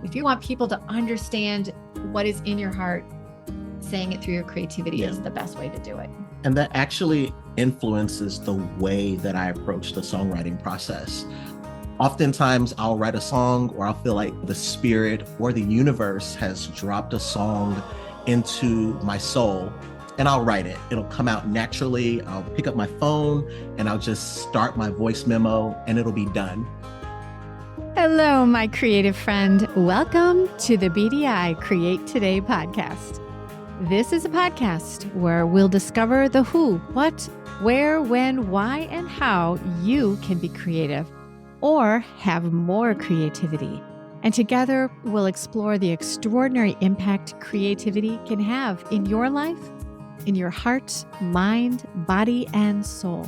If you want people to understand what is in your heart, saying it through your creativity is the best way to do it. And that actually influences the way that I approach the songwriting process. Oftentimes I'll write a song, or I'll feel like the spirit or the universe has dropped a song into my soul, and I'll write it. It'll come out naturally. I'll pick up my phone and I'll just start my voice memo and it'll be done. Hello, my creative friend. Welcome to the BDI Create Today podcast. This is a podcast where we'll discover the who, what, where, when, why, and how you can be creative or have more creativity. And together, we'll explore the extraordinary impact creativity can have in your life, in your heart, mind, body, and soul.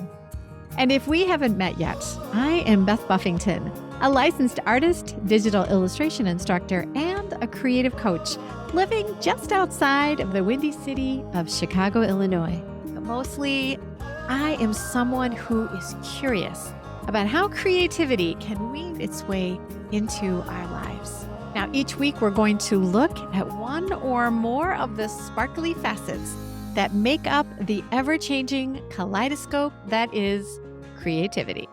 And if we haven't met yet, I am Beth Buffington, a licensed artist, digital illustration instructor, and a creative coach living just outside of the windy city of Chicago, Illinois. But mostly, I am someone who is curious about how creativity can weave its way into our lives. Now, each week we're going to look at one or more of the sparkly facets that make up the ever-changing kaleidoscope that is creativity.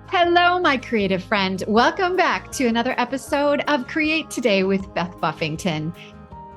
Hello, my creative friend. Welcome back to another episode of Create Today with Beth Buffington.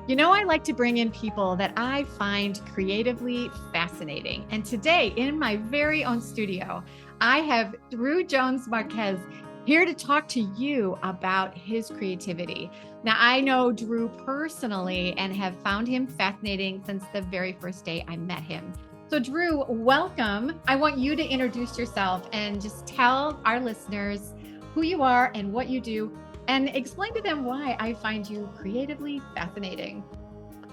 You know, I like to bring in people that I find creatively fascinating. And today in my very own studio, I have Drew Jones Marquez here to talk to you about his creativity. Now, I know Drew personally and have found him fascinating since the very first day I met him. So Drew, welcome. I want you to introduce yourself and just tell our listeners who you are and what you do, and explain to them why I find you creatively fascinating.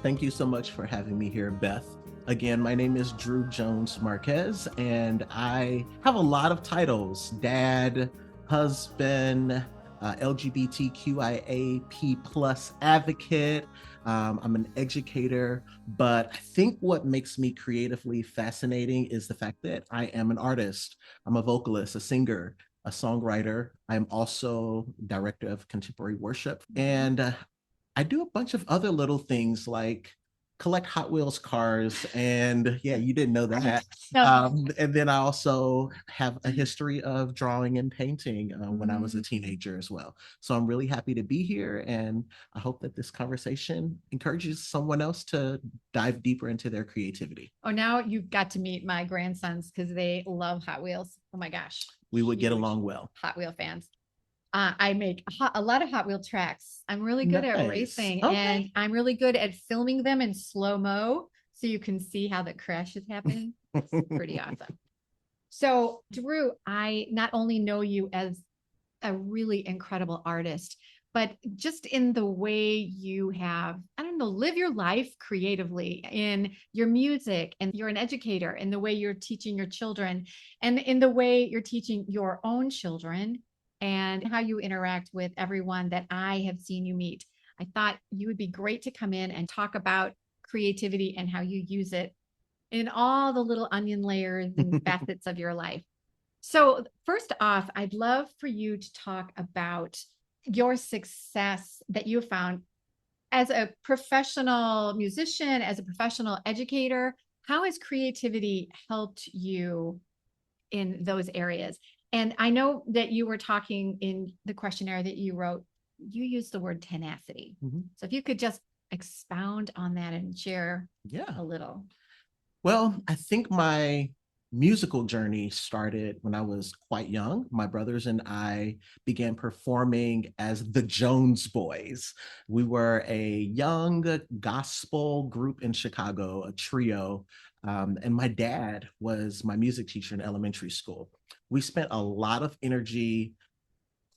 Thank you so much for having me here, Beth. Again, my name is Drew Jones Marquez, and I have a lot of titles: dad, husband, LGBTQIA P+ advocate. I'm an educator, but I think what makes me creatively fascinating is the fact that I am an artist. I'm a vocalist, a singer, a songwriter. I'm also director of contemporary worship. And I do a bunch of other little things like collect Hot Wheels cars. And yeah, you didn't know that. No. And then I also have a history of drawing and painting when I was a teenager as well. So I'm really happy to be here. And I hope that this conversation encourages someone else to dive deeper into their creativity. Oh, now you've got to meet my grandsons because they love Hot Wheels. Oh my gosh. We would get along well. Hot Wheel fans. I make a lot of Hot Wheel tracks. I'm really good at racing, and I'm really good at filming them in slow-mo so you can see how the crash is happening. It's pretty awesome. So, Drew, I not only know you as a really incredible artist, but just in the way you have, I don't know, live your life creatively in your music, and you're an educator in the way you're teaching your children, and in the way you're teaching your own children, and how you interact with everyone that I have seen you meet. I thought you would be great to come in and talk about creativity and how you use it in all the little onion layers and facets of your life. So first off, I'd love for you to talk about your success that you found as a professional musician, as a professional educator. How has creativity helped you in those areas? And I know that you were talking in the questionnaire that you wrote, you used the word tenacity. So if you could just expound on that and share a little. Well, I think my musical journey started when I was quite young. My brothers and I began performing as the Jones Boys. We were a young gospel group in Chicago, a trio. And my dad was my music teacher in elementary school. We spent a lot of energy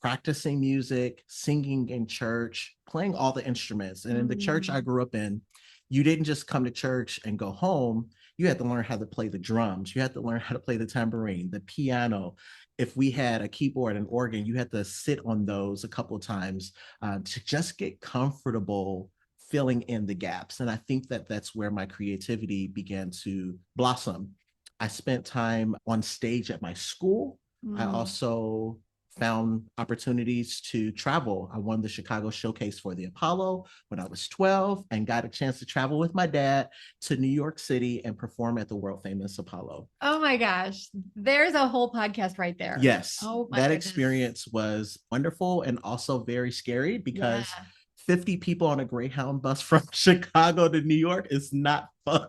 practicing music, singing in church, playing all the instruments. And in the church I grew up in, you didn't just come to church and go home. You had to learn how to play the drums. You had to learn how to play the tambourine, the piano. If we had a keyboard and organ, you had to sit on those a couple of times to just get comfortable filling in the gaps. And I think that that's where my creativity began to blossom. I spent time on stage at my school. I also found opportunities to travel. I won the Chicago Showcase for the Apollo when I was 12 and got a chance to travel with my dad to New York City and perform at the world famous Apollo. Oh my gosh. There's a whole podcast right there. Yes. Oh my that goodness. Experience was wonderful and also very scary because 50 people on a Greyhound bus from Chicago to New York is not fun.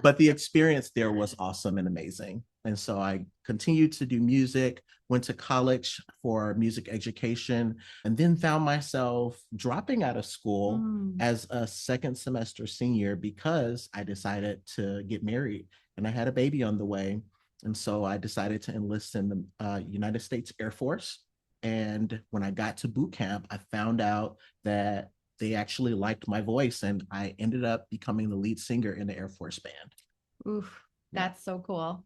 But the experience there was awesome and amazing. And so I continued to do music, went to college for music education, and then found myself dropping out of school as a second semester senior because I decided to get married and I had a baby on the way. And so I decided to enlist in the United States Air Force. And when I got to boot camp, I found out that they actually liked my voice, and I ended up becoming the lead singer in the Air Force band. Oof, that's so cool.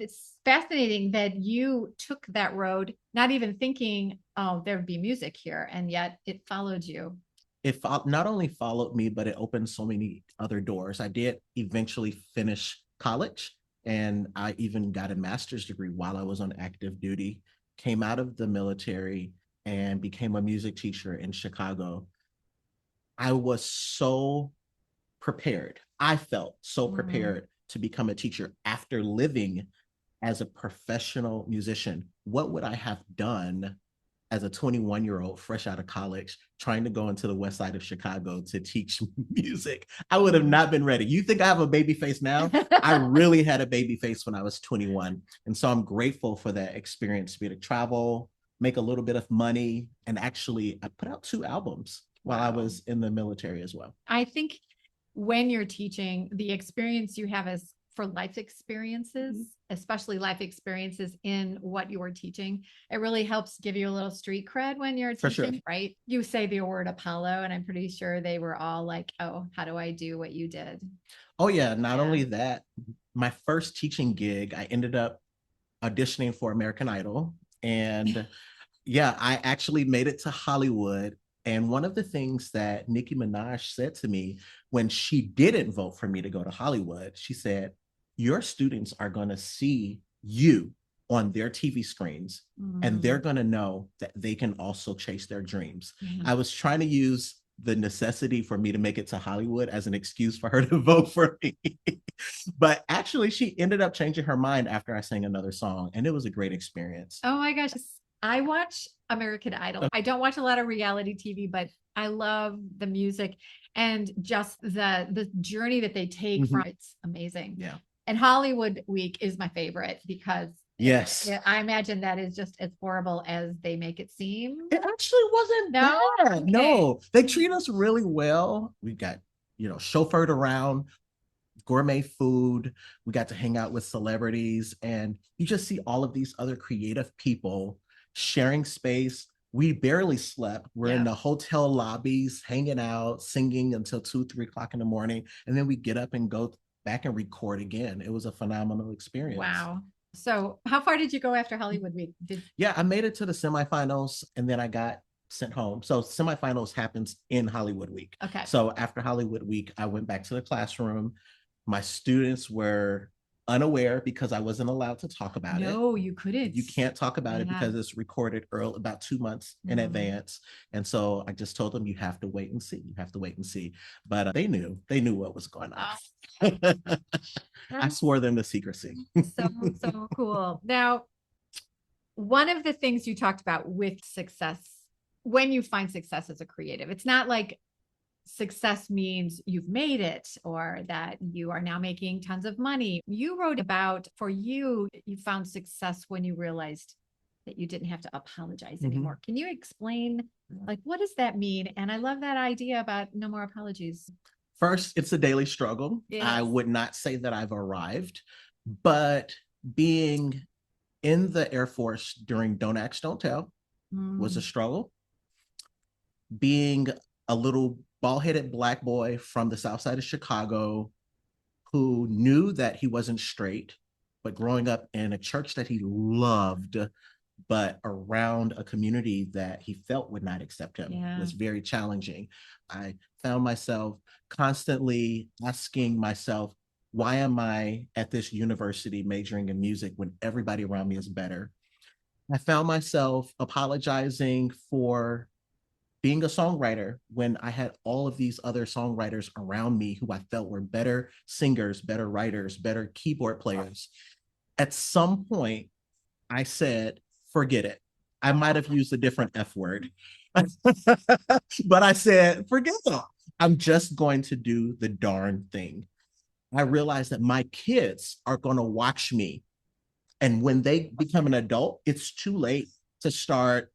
It's fascinating that you took that road, not even thinking, oh, there would be music here, and yet it followed you. It not only followed me, but it opened so many other doors. I did eventually finish college, and I even got a master's degree while I was on active duty, came out of the military, and became a music teacher in Chicago. I was so prepared. I felt so prepared to become a teacher after living as a professional musician. What would I have done as a 21-year-old fresh out of college trying to go into the west side of Chicago to teach music? I would have not been ready. You think I have a baby face now? I really had a baby face when I was 21. And so I'm grateful for that experience to be able to travel, make a little bit of money, and actually I put out 2 albums while I was in the military as well. I think when you're teaching, the experience you have is for life experiences, especially life experiences in what you are teaching. It really helps give you a little street cred when you're teaching, right? You say the word Apollo, and I'm pretty sure they were all like, oh, how do I do what you did? Oh yeah, not only that, my first teaching gig, I ended up auditioning for American Idol. And yeah, I actually made it to Hollywood. And one of the things that Nicki Minaj said to me when she didn't vote for me to go to Hollywood, she said, your students are going to see you on their TV screens, and they're going to know that they can also chase their dreams. I was trying to use the necessity for me to make it to Hollywood as an excuse for her to vote for me. But actually, she ended up changing her mind after I sang another song, and it was a great experience. Oh my gosh. I watch American Idol. I don't watch a lot of reality TV, but I love the music and just the journey that they take from it's amazing. Yeah. And Hollywood Week is my favorite because yes, I imagine that is just as horrible as they make it seem. It actually wasn't bad. Okay. No, they treat us really well. We got, chauffeured around, gourmet food. We got to hang out with celebrities, and you just see all of these other creative people sharing space. We barely slept. We're in the hotel lobbies, hanging out, singing until 2-3 o'clock in the morning. And then we get up and go back and record again. It was a phenomenal experience. Wow. So how far did you go after Hollywood Week? Yeah, I made it to the semifinals, and then I got sent home. So semifinals happens in Hollywood Week. Okay. So after Hollywood Week, I went back to the classroom. My students were unaware because I wasn't allowed to talk about it. No, you couldn't. You can't talk about it because it's recorded early, about 2 months in advance. And so I just told them, you have to wait and see. You have to wait and see. But they knew what was going on. I swore them to secrecy. So cool. Now, one of the things you talked about with success, when you find success as a creative, it's not like success means you've made it or that you are now making tons of money. You wrote about, for you, you found success when you realized that you didn't have to apologize anymore. Can you explain, like, what does that mean? And I love that idea about no more apologies. First, it's a daily struggle. Yes. I would not say that I've arrived, but being in the Air Force during Don't Ask, Don't Tell was a struggle. Being a little bald-headed Black boy from the South Side of Chicago who knew that he wasn't straight, but growing up in a church that he loved, but around a community that he felt would not accept him was very challenging. I found myself constantly asking myself, why am I at this university majoring in music when everybody around me is better? I found myself apologizing for being a songwriter when I had all of these other songwriters around me who I felt were better singers, better writers, better keyboard players. At some point, I said, forget it. I might have used a different F word, but I said, forget it. I'm just going to do the darn thing. I realized that my kids are going to watch me. And when they become an adult, it's too late to start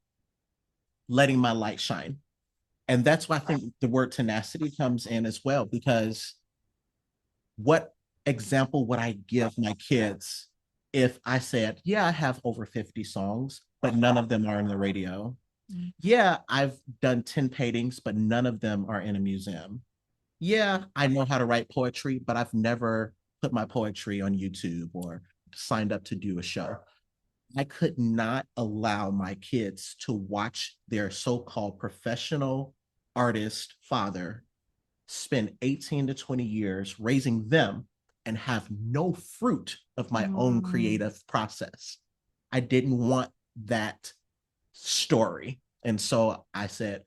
letting my light shine. And that's why I think the word tenacity comes in as well, because what example would I give my kids if I said, yeah, I have over 50 songs, but none of them are on the radio? Yeah, I've done 10 paintings, but none of them are in a museum. Yeah, I know how to write poetry, but I've never put my poetry on YouTube or signed up to do a show. I could not allow my kids to watch their so-called professional artist father spend 18 to 20 years raising them and have no fruit of my own creative process. I didn't want that story. And so I said,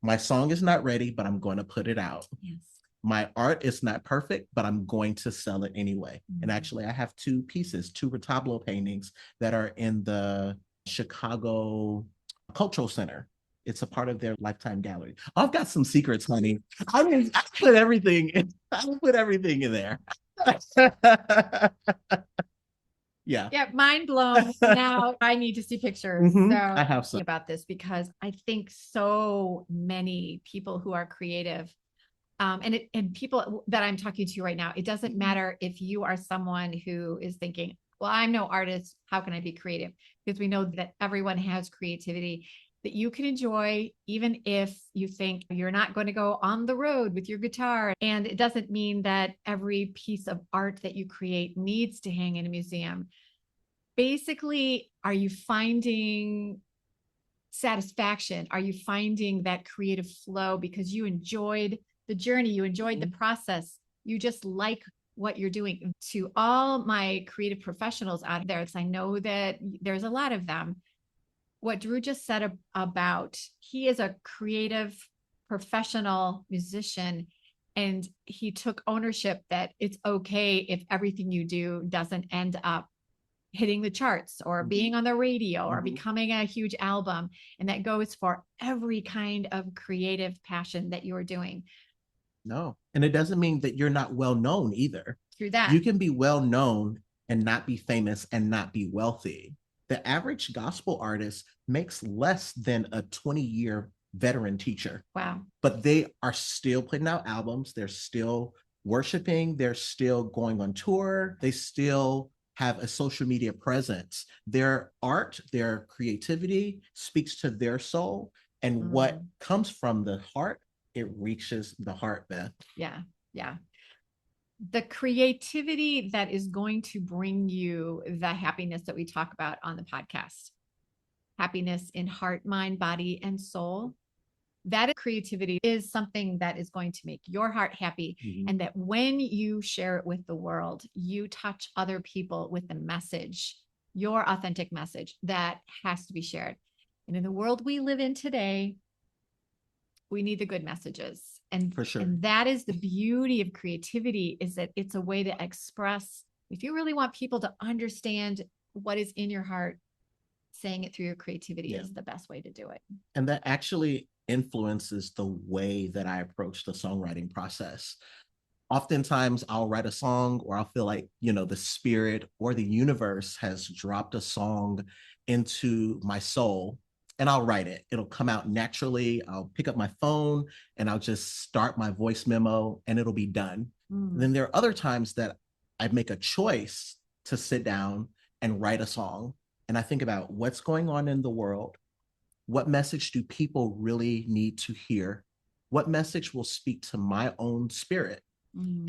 my song is not ready, but I'm going to put it out. Yes. My art is not perfect, but I'm going to sell it anyway. And actually, I have two retablo paintings that are in the Chicago Cultural Center. It's a part of their lifetime gallery. I've got some secrets, honey. I mean, I put everything in there. Yeah. Yeah, mind blown. Now I need to see pictures. So I have some about this because I think so many people who are creative, and people that I'm talking to right now, it doesn't matter if you are someone who is thinking, well, I'm no artist, how can I be creative? Because we know that everyone has creativity that you can enjoy, even if you think you're not going to go on the road with your guitar. And it doesn't mean that every piece of art that you create needs to hang in a museum. Basically, are you finding satisfaction? Are you finding that creative flow because you enjoyed the journey, you enjoyed the process, you just like what you're doing? To all my creative professionals out there, because I know that there's a lot of them, what Drew just said about, he is a creative professional musician, and he took ownership that it's okay if everything you do doesn't end up hitting the charts or being on the radio or becoming a huge album. And that goes for every kind of creative passion that you're doing. No. And it doesn't mean that you're not well known either. Through that, you can be well known and not be famous and not be wealthy. The average gospel artist makes less than a 20-year veteran teacher. Wow. But they are still putting out albums. They're still worshiping. They're still going on tour. They still have a social media presence. Their art, their creativity speaks to their soul. And what comes from the heart, it reaches the heart, Beth. Yeah. Yeah. The creativity that is going to bring you the happiness that we talk about on the podcast, happiness in heart, mind, body, and soul. That creativity is something that is going to make your heart happy. And that when you share it with the world, you touch other people with the message, your authentic message that has to be shared. And in the world we live in today, we need the good messages. And for sure. And that is the beauty of creativity, is that it's a way to express. If you really want people to understand what is in your heart, saying it through your creativity is the best way to do it. And that actually influences the way that I approach the songwriting process. Oftentimes I'll write a song, or I'll feel like, the spirit or the universe has dropped a song into my soul, and I'll write it. It'll come out naturally. I'll pick up my phone and I'll just start my voice memo and it'll be done. Then there are other times that I make a choice to sit down and write a song. And I think about what's going on in the world. What message do people really need to hear? What message will speak to my own spirit?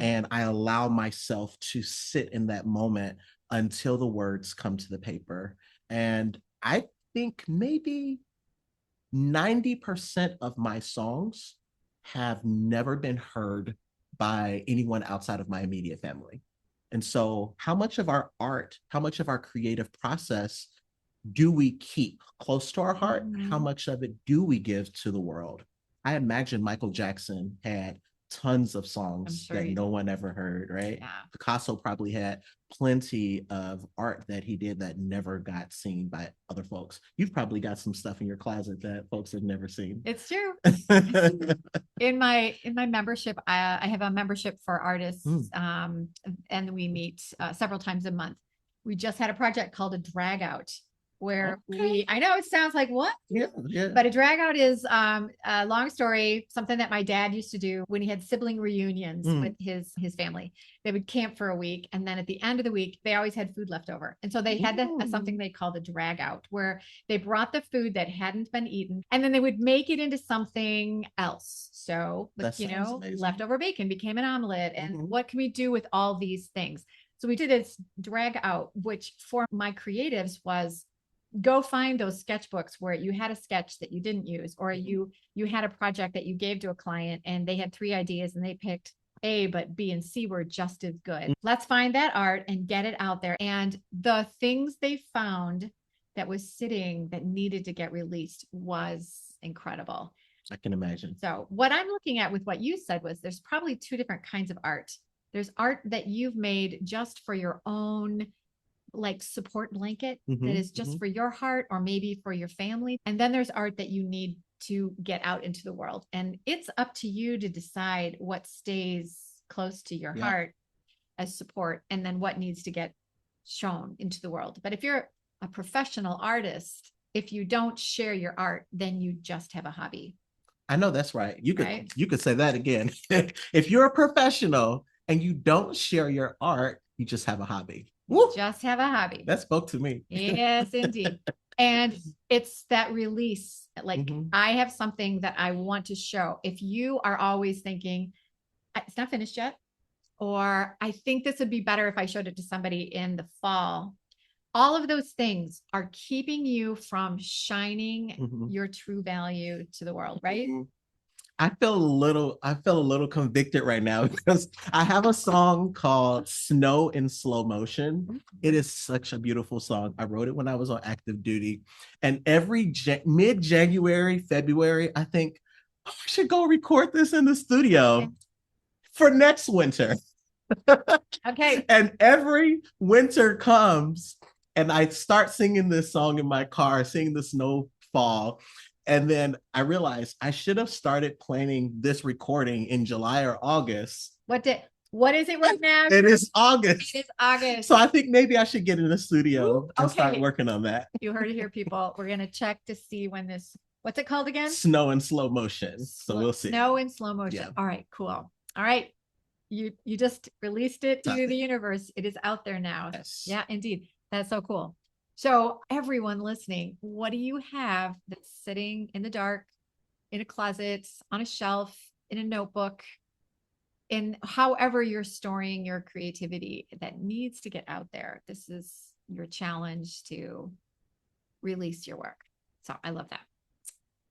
And I allow myself to sit in that moment until the words come to the paper. And I think maybe 90% of my songs have never been heard by anyone outside of my immediate family. And so how much of our art, how much of our creative process do we keep close to our heart? Mm-hmm. How much of it do we give to the world? I imagine Michael Jackson had tons of songs that no one ever heard, right? Yeah. Picasso probably had plenty of art that he did that never got seen by other folks. You've probably got some stuff in your closet that folks have never seen. It's true. In my membership, I have a membership for artists, and we meet several times a month. We just had a project called a drag out, where I know it sounds like what? Yeah. But a drag out is a long story, something that my dad used to do when he had sibling reunions with his family. They would camp for a week, and then at the end of the week, they always had food left over. And so they had something they called a drag out, where they brought the food that hadn't been eaten, and then they would make it into something else. So, amazing. Leftover bacon became an omelet. And what can we do with all these things? So we did this drag out, which for my creatives was, go find those sketchbooks where you had a sketch that you didn't use, or you had a project that you gave to a client and they had 3 ideas and they picked A, but B and C were just as good. Let's find that art and get it out there. And the things they found that was sitting that needed to get released was incredible. I can imagine. So what I'm looking at with what you said was, there's probably 2 different kinds of art. There's art that you've made just for your own support blanket that is just for your heart, or maybe for your family. And then there's art that you need to get out into the world. And it's up to you to decide what stays close to your heart as support, and then what needs to get shown into the world. But if you're a professional artist, if you don't share your art, then you just have a hobby. I know that's right. You could say that again. If you're a professional and you don't share your art, you just have a hobby. Woo! Just have a hobby. That spoke to me. Yes, indeed. And it's that release. I have something that I want to show. If you are always thinking, it's not finished yet, or I think this would be better if I showed it to somebody in the fall, all of those things are keeping you from shining your true value to the world, right? I feel a little convicted right now, because I have a song called Snow in Slow Motion. It is such a beautiful song. I wrote it when I was on active duty, and every mid-January, February, I think, I should go record this in the studio for next winter. Okay. And every winter comes and I start singing this song in my car, seeing the snow fall. And then I realized I should have started planning this recording in July or August. What is it right now? It is August. It is August. So I think maybe I should get in the studio and start working on that. You heard it here, people. We're going to check to see when what's it called again? Snow in Slow Motion. So we'll see. Snow in Slow Motion. Yeah. All right, cool. All right. You just released it to the universe. It is out there now. Yes. Yeah, indeed. That's so cool. So everyone listening, what do you have that's sitting in the dark, in a closet, on a shelf, in a notebook, in however you're storing your creativity that needs to get out there? This is your challenge to release your work. So I love that.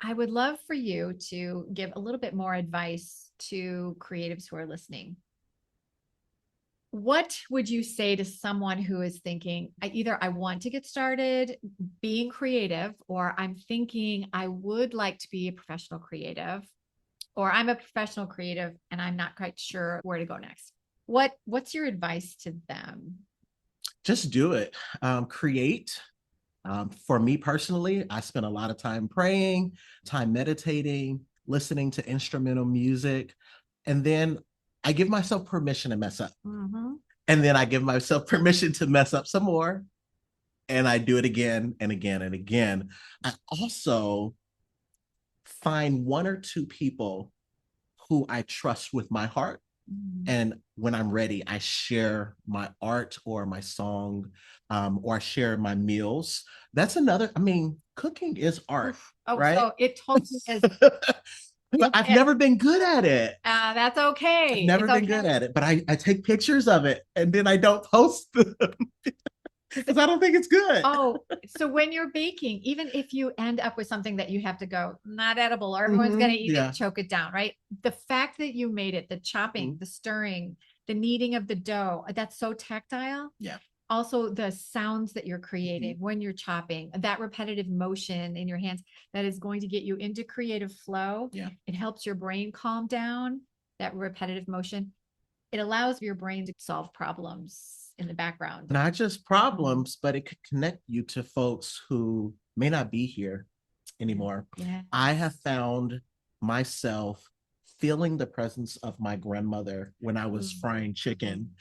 I would love for you to give a little bit more advice to creatives who are listening. What would you say to someone who is thinking, either I want to get started being creative, or I'm thinking I would like to be a professional creative, or I'm a professional creative and I'm not quite sure where to go next? What's your advice to them? Just do it. Create. For me personally, I spend a lot of time praying, time meditating, listening to instrumental music, and then I give myself permission to mess up. And then I give myself permission to mess up some more. And I do it again and again and again. I also find 1 or 2 people who I trust with my heart. And when I'm ready, I share my art or my song, or I share my meals. That's another, cooking is art. Right? So it totally is. I've never been good at it. That's okay. I've never been good at it, but I take pictures of it and then I don't post them because I don't think it's good. Oh, so when you're baking, even if you end up with something that you have to go, not edible, or everyone's going to eat it, choke it down, right? The fact that you made it, the chopping, the stirring, the kneading of the dough, that's so tactile. Yeah. also the sounds that you're creating when you're chopping, that repetitive motion in your hands that is going to get you into creative flow. Yeah. It helps your brain calm down, that repetitive motion. It allows your brain to solve problems in the background. Not just problems, but it could connect you to folks who may not be here anymore. Yeah. I have found myself feeling the presence of my grandmother when I was frying chicken.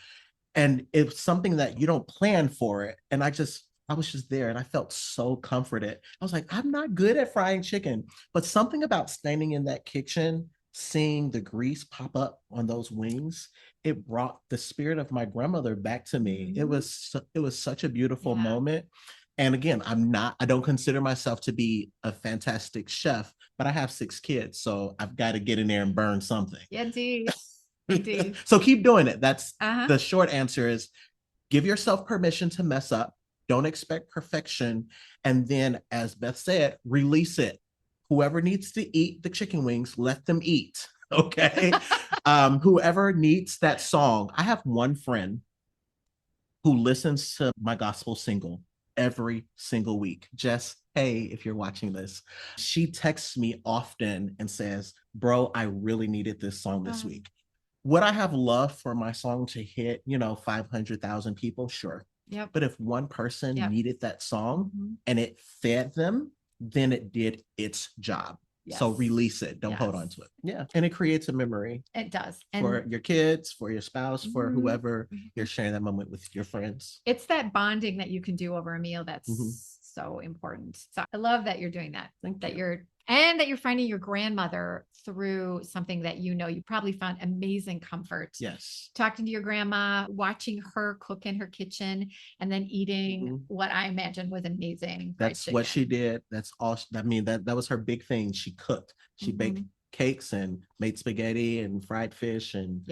And it's something that you don't plan for it. And I was just there and I felt so comforted. I was like, I'm not good at frying chicken, but something about standing in that kitchen, seeing the grease pop up on those wings, it brought the spirit of my grandmother back to me. It was such a beautiful moment. And again, I don't consider myself to be a fantastic chef, but I have 6 kids. So I've got to get in there and burn something. Yeah, indeed. Indeed. So keep doing it. That's the short answer is give yourself permission to mess up. Don't expect perfection. And then, as Beth said, release it. Whoever needs to eat the chicken wings, let them eat. Okay. Whoever needs that song. I have one friend who listens to my gospel single every single week. Jess, hey, if you're watching this, she texts me often and says, bro, I really needed this song this week. Would I have loved for my song to hit, 500,000 people? Sure. Yep. But if one person needed that song and it fed them, then it did its job. Yes. So release it. Don't hold on to it. Yeah. And it creates a memory. It does. For your kids, for your spouse, for whoever you're sharing that moment with, your friends. It's that bonding that you can do over a meal that's so important. So I love that you're doing that. That you're finding your grandmother through something that you probably found amazing comfort. Yes. Talking to your grandma, watching her cook in her kitchen, and then eating what I imagine was amazing. That's what she did. That's all. That was her big thing. She cooked. She baked cakes and made spaghetti and fried fish, and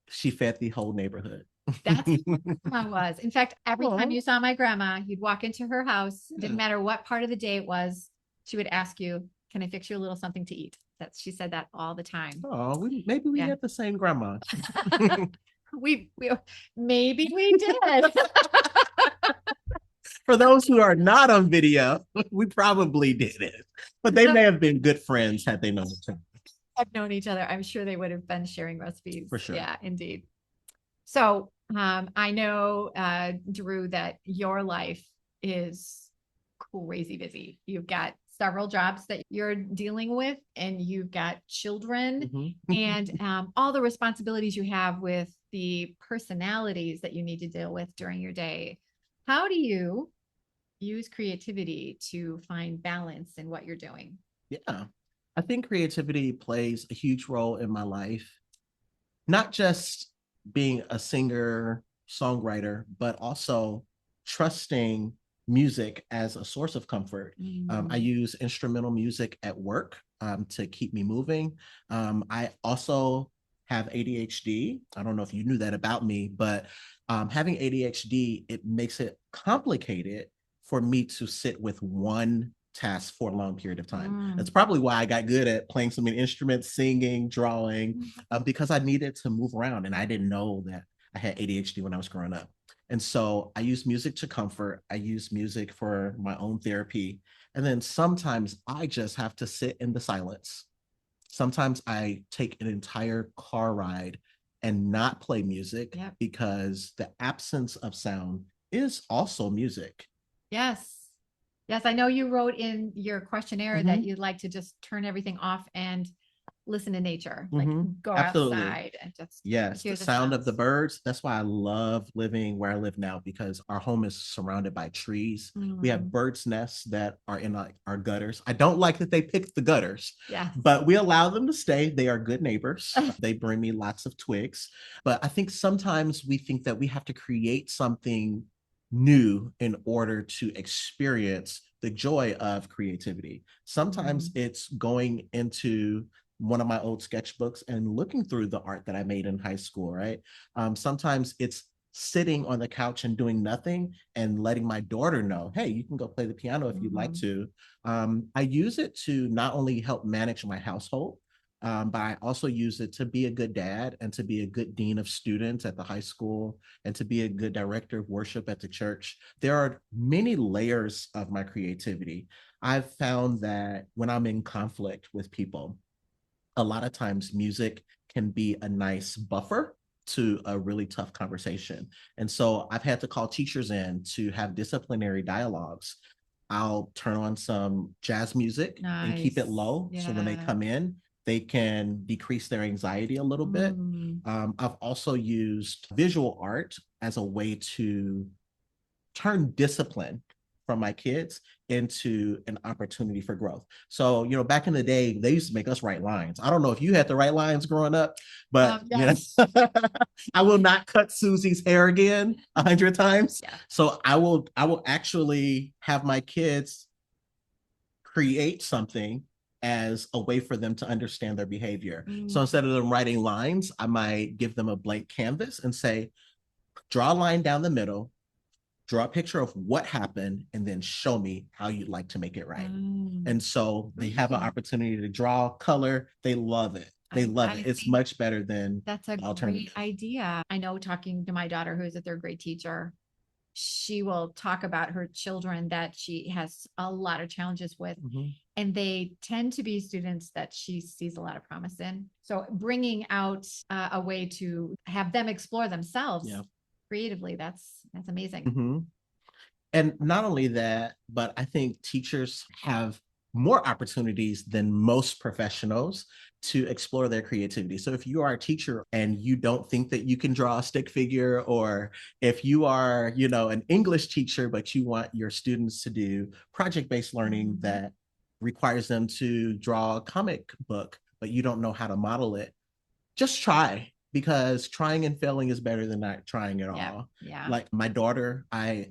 she fed the whole neighborhood. That's what grandma was. In fact, every time you saw my grandma, you'd walk into her house. Didn't matter what part of the day it was. She would ask you, can I fix you a little something to eat? She said that all the time. Oh, maybe we had the same grandma. Maybe we did. For those who are not on video, we probably did it, but they may have been good friends had they known each other. Have known each other. I'm sure they would have been sharing recipes. For sure. Yeah, indeed. So I know, Drew, that your life is crazy busy. You've got several jobs that you're dealing with, and you've got children and all the responsibilities you have with the personalities that you need to deal with during your day. How do you use creativity to find balance in what you're doing? Yeah, I think creativity plays a huge role in my life, not just being a singer, songwriter, but also trusting music as a source of comfort. I use instrumental music at work to keep me moving. I also have ADHD. I don't know if you knew that about me, but having ADHD, it makes it complicated for me to sit with one task for a long period of time. That's probably why I got good at playing so many instruments, singing, drawing, because I needed to move around, and I didn't know that I had ADHD when I was growing up. And so I use music to comfort. I use music for my own therapy. And then sometimes I just have to sit in the silence. Sometimes I take an entire car ride and not play music because the absence of sound is also music. Yes. Yes. I know you wrote in your questionnaire that you'd like to just turn everything off and listen to nature, like go outside and just the sound of the birds. That's why I love living where I live now, because our home is surrounded by trees. We have birds' nests that are in our gutters. I don't like that they pick the gutters, but we allow them to stay. They are good neighbors. They bring me lots of twigs. But I think sometimes we think that we have to create something new in order to experience the joy of creativity. Sometimes it's going into one of my old sketchbooks and looking through the art that I made in high school, right? Sometimes it's sitting on the couch and doing nothing and letting my daughter know, hey, you can go play the piano if you'd like to. I use it to not only help manage my household, But I also use it to be a good dad and to be a good dean of students at the high school and to be a good director of worship at the church. There are many layers of my creativity. I've found that when I'm in conflict with people, a lot of times music can be a nice buffer to a really tough conversation. And so I've had to call teachers in to have disciplinary dialogues. I'll turn on some jazz music and keep it low. So when they come in, they can decrease their anxiety a little bit. I've also used visual art as a way to turn discipline from my kids into an opportunity for growth. So, back in the day, they used to make us write lines. I don't know if you had to write lines growing up, but yes. I will not cut Susie's hair again 100 times. Yeah. So I will actually have my kids create something as a way for them to understand their behavior. So instead of them writing lines, I might give them a blank canvas and say, draw a line down the middle, draw a picture of what happened, and then show me how you'd like to make it right. And so they have an opportunity to draw, color. They love it. They love it. It's much better than that's a great idea. I know, talking to my daughter, who is a third grade teacher, she will talk about her children that she has a lot of challenges with. And they tend to be students that she sees a lot of promise in. So bringing out a way to have them explore themselves creatively, that's amazing. And not only that, but I think teachers have more opportunities than most professionals to explore their creativity. So if you are a teacher and you don't think that you can draw a stick figure, or if you are, an English teacher, but you want your students to do project-based learning that requires them to draw a comic book, but you don't know how to model it, just try. Because trying and failing is better than not trying at all. Like my daughter, I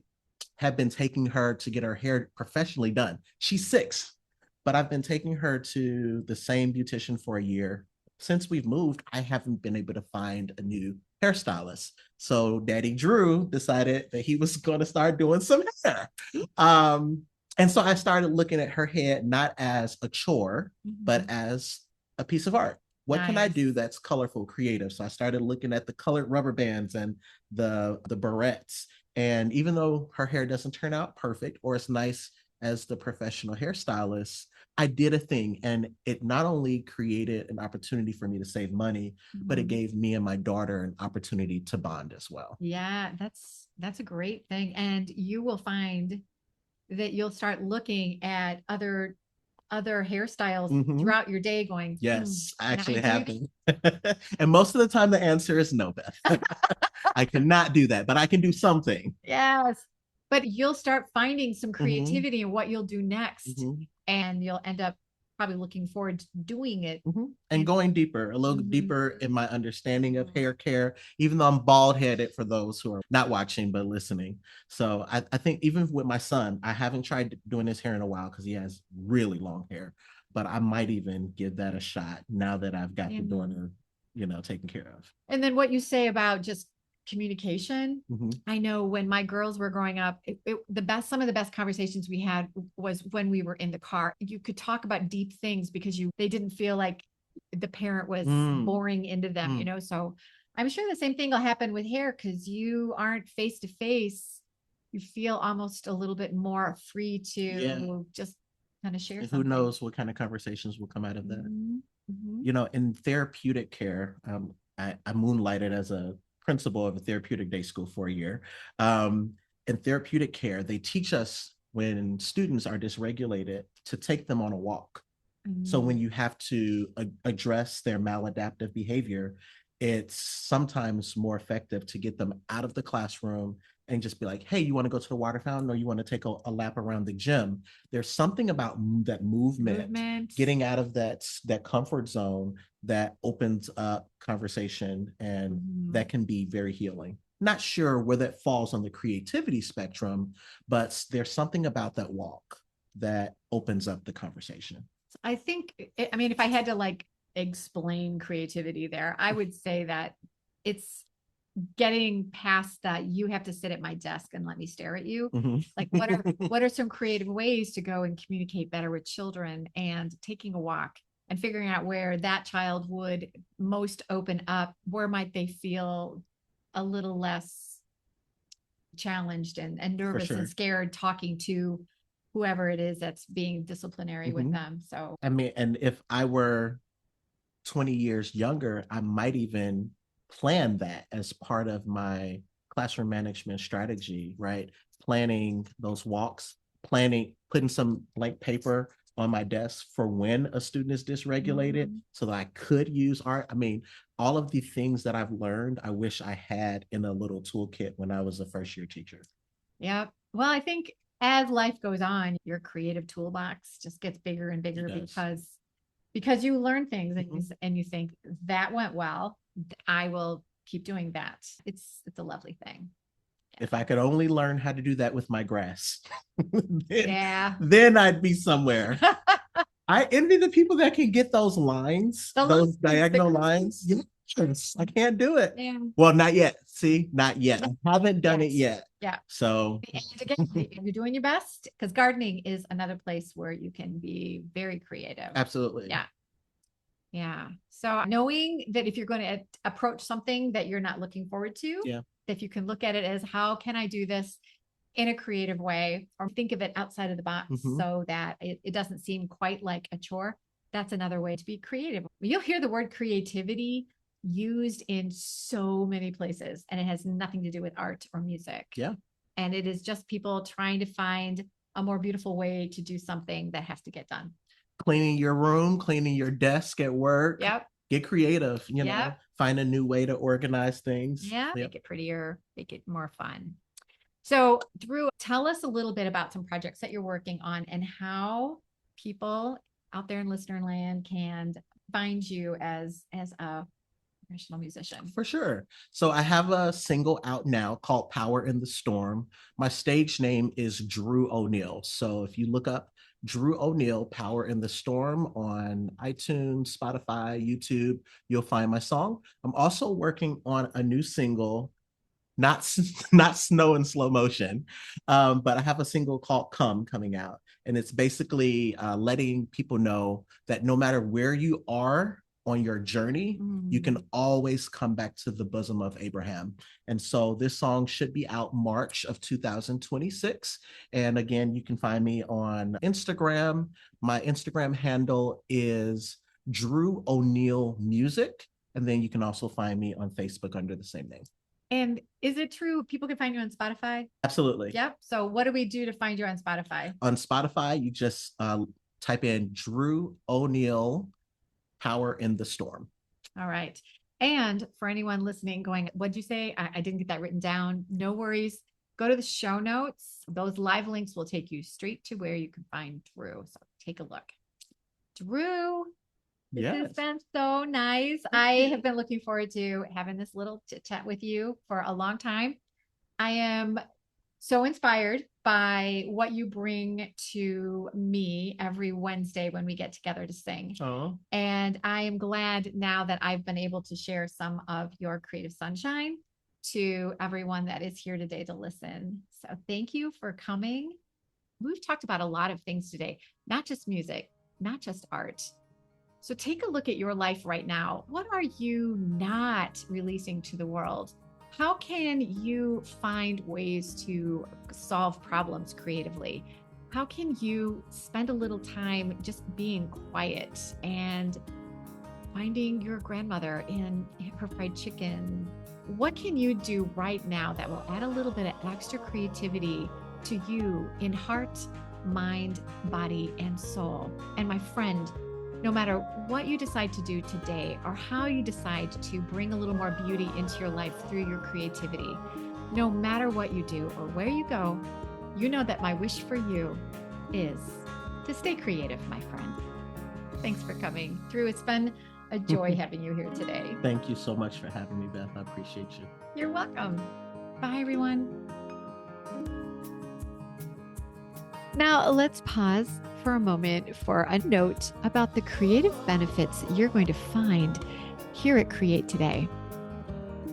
have been taking her to get her hair professionally done. She's 6, but I've been taking her to the same beautician for a year. Since we've moved, I haven't been able to find a new hairstylist. So Daddy Drew decided that he was going to start doing some hair. And so I started looking at her head not as a chore, but as a piece of art. What can I do that's colorful, creative? So I started looking at the colored rubber bands and the barrettes. And even though her hair doesn't turn out perfect or as nice as the professional hairstylist, I did a thing. And it not only created an opportunity for me to save money, but it gave me and my daughter an opportunity to bond as well. Yeah, that's a great thing. And you will find that you'll start looking at other hairstyles throughout your day going, yes, I actually have them. And most of the time the answer is no, Beth. I cannot do that, but I can do something. Yes. But you'll start finding some creativity in what you'll do next. And you'll end up probably looking forward to doing it. And going deeper, a little deeper in my understanding of hair care, even though I'm bald-headed for those who are not watching but listening. So I think even with my son, I haven't tried doing his hair in a while because he has really long hair, but I might even give that a shot now that I've got the daughter, taken care of. And then what you say about just communication. I know when my girls were growing up, some of the best conversations we had was when we were in the car. You could talk about deep things because they didn't feel like the parent was boring into them, so I'm sure the same thing will happen with hair because you aren't face to face. You feel almost a little bit more free to just kind of share. Who knows what kind of conversations will come out of that. In therapeutic care, I moonlighted as a principal of a therapeutic day school for a year. In therapeutic care, they teach us when students are dysregulated to take them on a walk. So when you have to address their maladaptive behavior, it's sometimes more effective to get them out of the classroom and just be like, hey, you want to go to the water fountain or you want to take a lap around the gym? There's something about that movement, getting out of that comfort zone that opens up conversation, and that can be very healing. Not sure where that falls on the creativity spectrum, but there's something about that walk that opens up the conversation. I think, if I had to explain creativity there, I would say that it's getting past that you have to sit at my desk and let me stare at you. Like what are some creative ways to go and communicate better with children, and taking a walk and figuring out where that child would most open up. Where might they feel a little less challenged and nervous sure. and scared talking to whoever it is that's being disciplinary with them. So, I mean, and if I were 20 years younger, I might even plan that as part of my classroom management strategy, right? Planning those walks, putting some blank paper on my desk for when a student is dysregulated so that I could use art. I mean, all of the things that I've learned, I wish I had in a little toolkit when I was a first year teacher. Yeah. Well, I think as life goes on, your creative toolbox just gets bigger and bigger because you learn things and you think that went well. I will keep doing that. It's a lovely thing. Yeah. If I could only learn how to do that with my grass, then I'd be somewhere. I envy the people that can get those lines, those diagonal lines. Yes, I can't do it. Yeah. Well, not yet. See, not yet. I haven't done it yet. Yeah. So and again, you're doing your best, because gardening is another place where you can be very creative. Absolutely. Yeah. Yeah. So knowing that if you're going to approach something that you're not looking forward to, if you can look at it as, how can I do this in a creative way, or think of it outside of the box so that it doesn't seem quite like a chore. That's another way to be creative. You'll hear the word creativity used in so many places, and it has nothing to do with art or music. Yeah. And it is just people trying to find a more beautiful way to do something that has to get done. Cleaning your room, cleaning your desk at work. Yep. Get creative, know, find a new way to organize things. Yeah. Make it prettier, make it more fun. So Drew, tell us a little bit about some projects that you're working on and how people out there in listener land can find you as a professional musician. For sure. So I have a single out now called Power in the Storm. My stage name is Drew O'Neill. So if you look up Drew O'Neill, Power in the Storm on iTunes, Spotify, YouTube, you'll find my song. I'm also working on a new single, not Snow in Slow Motion, but I have a single called coming out. And it's basically letting people know that no matter where you are on your journey, you can always come back to the bosom of Abraham. And so this song should be out March of 2026. And again, you can find me on Instagram. My Instagram handle is Drew O'Neill Music. And then you can also find me on Facebook under the same name. And is it true people can find you on Spotify? Absolutely. Yep. So what do we do to find you on Spotify? On Spotify, you just type in Drew O'Neill, Power in the Storm. All right. And for anyone listening going, what'd you say? I didn't get that written down. No worries. Go to the show notes. Those live links will take you straight to where you can find Drew. So take a look. Drew, this has been so nice. I have been looking forward to having this little chit chat with you for a long time. I am so inspired by what you bring to me every Wednesday when we get together to sing. Oh. And I am glad now that I've been able to share some of your creative sunshine to everyone that is here today to listen. So thank you for coming. We've talked about a lot of things today, not just music, not just art. So take a look at your life right now. What are you not releasing to the world? How can you find ways to solve problems creatively? How can you spend a little time just being quiet and finding your grandmother in her fried chicken? What can you do right now that will add a little bit of extra creativity to you in heart, mind, body, and soul? And my friend, no matter what you decide to do today or how you decide to bring a little more beauty into your life through your creativity, no matter what you do or where you go, you know that my wish for you is to stay creative, my friend. Thanks for coming. Drew, it's been a joy having you here today. Thank you so much for having me, Beth. I appreciate you. You're welcome. Bye, everyone. Now let's pause for a moment for a note about the creative benefits you're going to find here at Create.today.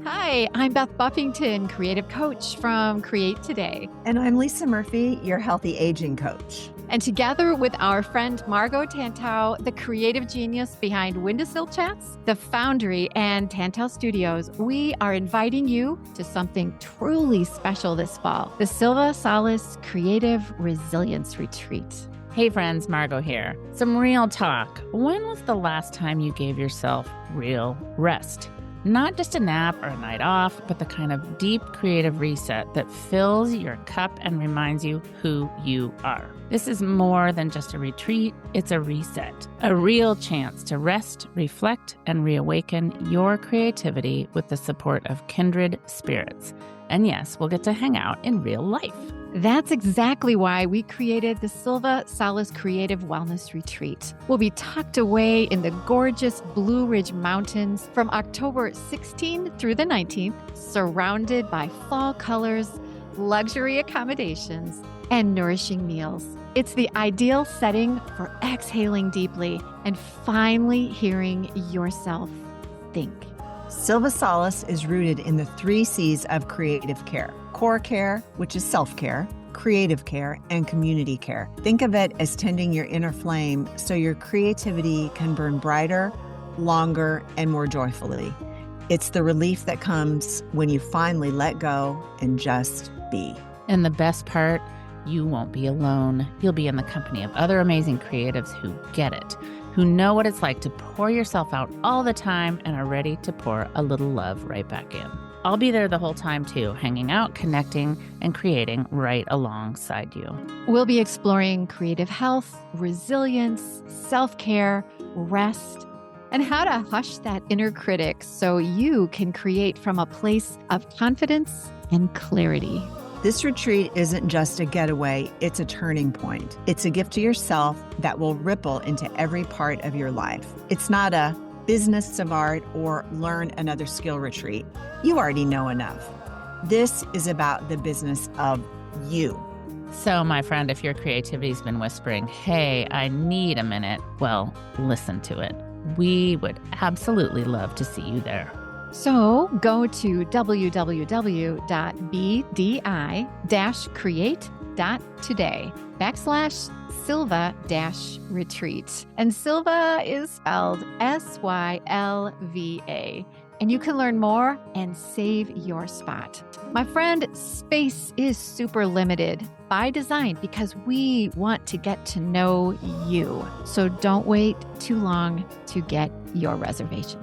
Hi, I'm Beth Buffington, creative coach from Create.today. And I'm Lisa Murphy, your healthy aging coach. And together with our friend Margot Tantau, the creative genius behind Windowsill Chats, The Foundry, and Tantau Studios, we are inviting you to something truly special this fall, the Silva Salas Creative Resilience Retreat. Hey friends, Margot here. Some real talk. When was the last time you gave yourself real rest? Not just a nap or a night off, but the kind of deep creative reset that fills your cup and reminds you who you are. This is more than just a retreat, it's a reset. A real chance to rest, reflect, and reawaken your creativity with the support of kindred spirits. And yes, we'll get to hang out in real life. That's exactly why we created the Silva Salas Creative Wellness Retreat. We'll be tucked away in the gorgeous Blue Ridge Mountains from October 16th through the 19th, surrounded by fall colors, luxury accommodations, and nourishing meals. It's the ideal setting for exhaling deeply and finally hearing yourself think. Silva Salas is rooted in the 3 C's of creative care: core care, which is self-care, creative care, and community care. Think of it as tending your inner flame so your creativity can burn brighter, longer, and more joyfully. It's the relief that comes when you finally let go and just be. And the best part, you won't be alone. You'll be in the company of other amazing creatives who get it, who know what it's like to pour yourself out all the time and are ready to pour a little love right back in. I'll be there the whole time too, hanging out, connecting, and creating right alongside you. We'll be exploring creative health, resilience, self-care, rest, and how to hush that inner critic so you can create from a place of confidence and clarity. This retreat isn't just a getaway, it's a turning point. It's a gift to yourself that will ripple into every part of your life. It's not a business of art or learn another skill retreat. You already know enough. This is about the business of you. So, my friend, if your creativity's been whispering, hey, I need a minute, well, listen to it. We would absolutely love to see you there. So go to www.bdi-create.today/Silva-retreat. And Silva is spelled Sylva. And you can learn more and save your spot. My friend, space is super limited by design because we want to get to know you. So don't wait too long to get your reservation.